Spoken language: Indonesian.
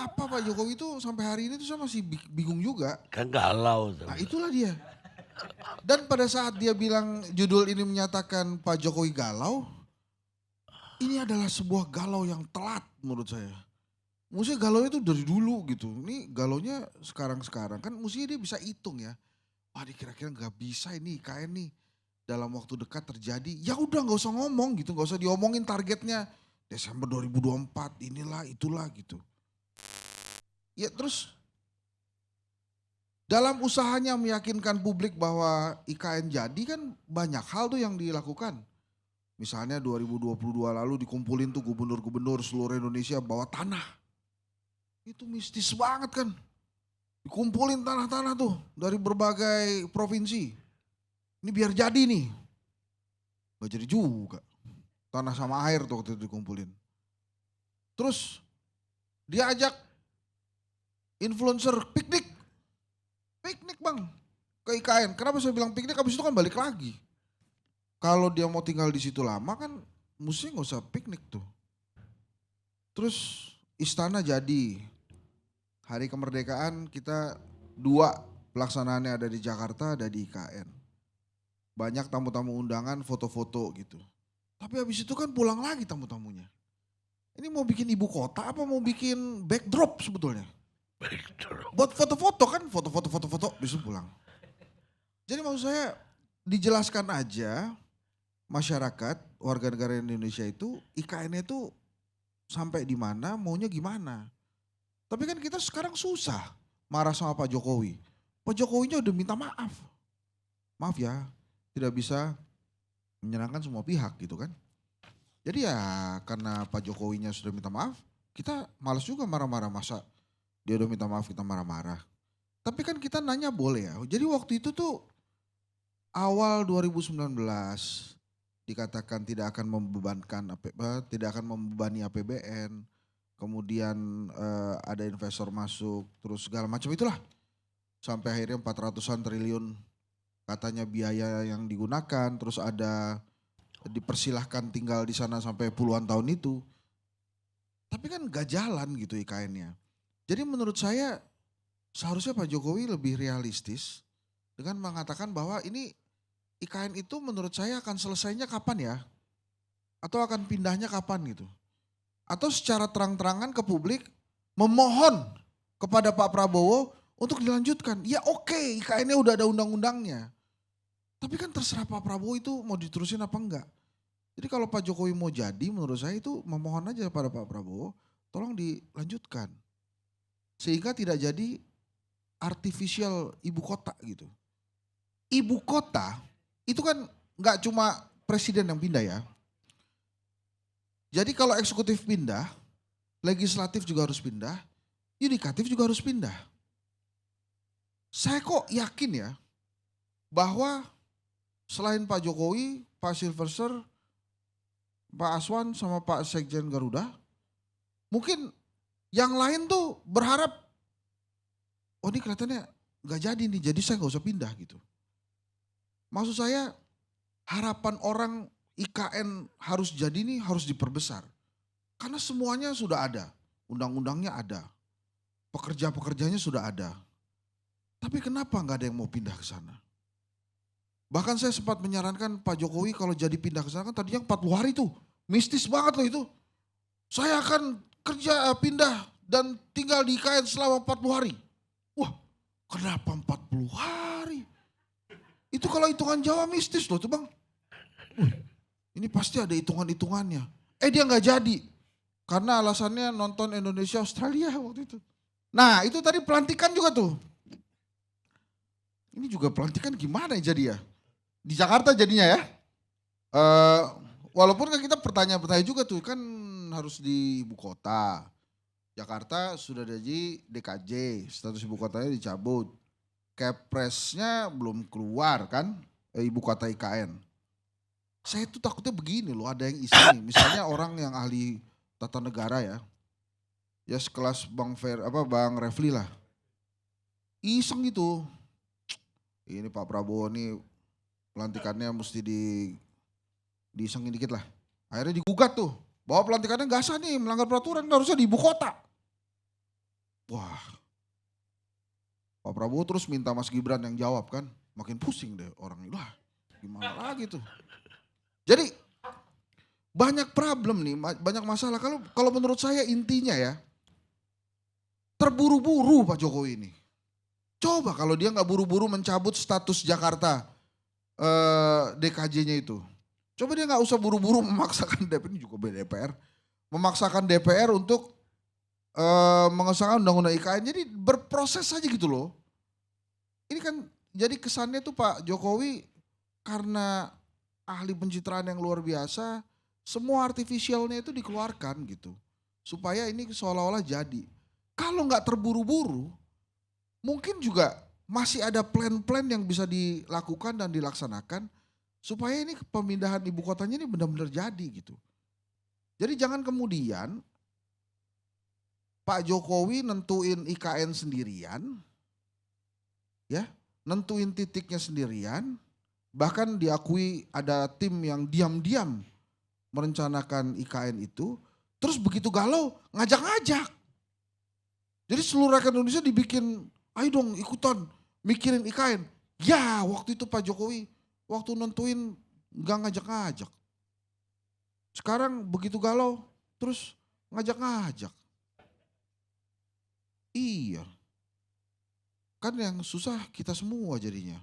Apa Pak Jokowi itu sampai hari ini tuh saya masih bingung juga. Kan galau tuh. Nah itulah dia. Dan pada saat dia bilang judul ini menyatakan Pak Jokowi galau, ini adalah sebuah galau yang telat menurut saya. Maksudnya galau itu dari dulu gitu. Ini galaunya sekarang-sekarang kan mestinya dia bisa hitung ya. Wah ini kira-kira nggak bisa ini IKN nih dalam waktu dekat terjadi. Ya udah nggak usah ngomong gitu, nggak usah diomongin targetnya. Desember 2024 inilah itulah gitu. Ya terus dalam usahanya meyakinkan publik bahwa IKN jadi kan banyak hal tuh yang dilakukan. Misalnya 2022 lalu dikumpulin tuh gubernur-gubernur seluruh Indonesia bawa tanah. Itu mistis banget kan. Dikumpulin tanah-tanah tuh dari berbagai provinsi. Ini biar jadi nih. Gak jadi juga. Tanah sama air tuh waktu itu dikumpulin. Terus dia ajak influencer piknik. Piknik bang ke IKN. Kenapa saya bilang piknik? Habis itu kan balik lagi. Kalau dia mau tinggal di situ lama kan mesti nggak usah piknik tuh. Terus istana jadi. Hari kemerdekaan kita 2 pelaksanaannya ada di Jakarta, ada di IKN. Banyak tamu-tamu undangan, foto-foto gitu. Tapi habis itu kan pulang lagi tamu-tamunya. Ini mau bikin ibu kota apa mau bikin backdrop sebetulnya? Buat foto-foto kan, foto-foto, besok pulang. Jadi maksud saya dijelaskan aja masyarakat, warga negara Indonesia itu IKN itu sampai di mana, maunya gimana. Tapi kan kita sekarang susah marah sama Pak Jokowi. Pak Jokowinya udah minta maaf. Maaf ya, tidak bisa menyenangkan semua pihak gitu kan. Jadi ya karena Pak Jokowinya sudah minta maaf, kita malas juga marah-marah masa dia udah minta maaf kita marah-marah. Tapi kan kita nanya boleh ya. Jadi waktu itu tuh awal 2019 dikatakan tidak akan membebankan tidak akan membebani APBN. Kemudian ada investor masuk terus segala macam itulah. Sampai akhirnya 400-an triliun katanya biaya yang digunakan. Terus ada dipersilahkan tinggal di sana sampai puluhan tahun itu. Tapi kan gak jalan gitu IKN-nya. Jadi menurut saya seharusnya Pak Jokowi lebih realistis dengan mengatakan bahwa ini IKN itu menurut saya akan selesainya kapan ya? Atau akan pindahnya kapan gitu? Atau secara terang-terangan ke publik memohon kepada Pak Prabowo untuk dilanjutkan. Ya oke, IKN-nya udah ada undang-undangnya. Tapi kan terserah Pak Prabowo itu mau diterusin apa enggak. Jadi kalau Pak Jokowi mau jadi menurut saya itu memohon aja pada Pak Prabowo tolong dilanjutkan. Sehingga tidak jadi artificial ibu kota gitu. Ibu kota itu kan nggak cuma presiden yang pindah ya. Jadi kalau eksekutif pindah, legislatif juga harus pindah, yudikatif juga harus pindah. Saya kok yakin ya bahwa selain Pak Jokowi, Pak Silverster, Pak Aswan sama Pak Sekjen Garuda, mungkin yang lain tuh berharap, oh ini kelihatannya gak jadi nih, jadi saya gak usah pindah gitu. Maksud saya harapan orang IKN harus jadi nih harus diperbesar. Karena semuanya sudah ada, undang-undangnya ada, pekerja-pekerjanya sudah ada. Tapi kenapa gak ada yang mau pindah ke sana? Bahkan saya sempat menyarankan Pak Jokowi kalau jadi pindah ke sana kan tadinya 40 hari tuh. Mistis banget loh itu. Saya akan kerja pindah dan tinggal di IKN selama 40 hari. Wah kenapa 40 hari? Itu kalau hitungan Jawa mistis loh tuh bang. Ini pasti ada hitungan-hitungannya. Dia nggak jadi. Karena alasannya nonton Indonesia Australia waktu itu. Nah itu tadi pelantikan juga tuh. Ini juga pelantikan gimana ya jadi ya? Di Jakarta jadinya ya. Walaupun kan kita pertanyaan-pertanyaan juga tuh kan harus di ibu kota. Jakarta sudah jadi DKJ, status ibu kotanya dicabut. Kepresnya belum keluar kan, ibu kota IKN. Saya tuh takutnya begini loh, ada yang iseng nih. Misalnya orang yang ahli tata negara ya. Ya sekelas Bang Refli lah. Iseng gitu. Ini Pak Prabowo nih pelantikannya mesti diisengin dikit lah. Akhirnya digugat tuh. Bahwa pelantikannya gak sah nih, melanggar peraturan, harusnya di ibu kota. Wah, Pak Prabowo terus minta Mas Gibran yang jawab kan. Makin pusing deh orang. Wah, gimana lagi tuh. Jadi banyak problem nih, banyak masalah. Kalau menurut saya intinya ya, terburu-buru Pak Jokowi ini. Coba kalau dia nggak buru-buru mencabut status Jakarta DKJ-nya itu. Coba dia nggak usah buru-buru memaksakan DPR, ini juga DPR, memaksakan DPR untuk mengesahkan undang-undang IKN. Jadi berproses saja gitu loh. Ini kan jadi kesannya tuh Pak Jokowi karena ahli pencitraan yang luar biasa, semua artifisialnya itu dikeluarkan gitu. Supaya ini seolah-olah jadi. Kalau nggak terburu-buru, mungkin juga masih ada plan-plan yang bisa dilakukan dan dilaksanakan supaya ini pemindahan ibu kotanya ini benar-benar jadi gitu. Jadi jangan kemudian Pak Jokowi nentuin IKN sendirian, ya, nentuin titiknya sendirian, bahkan diakui ada tim yang diam-diam merencanakan IKN itu, terus begitu galau ngajak-ngajak. Jadi seluruh rakyat Indonesia dibikin, ayo dong ikutan mikirin IKN. Ya waktu itu Pak Jokowi, waktu nentuin gak ngajak-ngajak. Sekarang begitu galau, terus ngajak-ngajak. Iya, kan yang susah kita semua jadinya.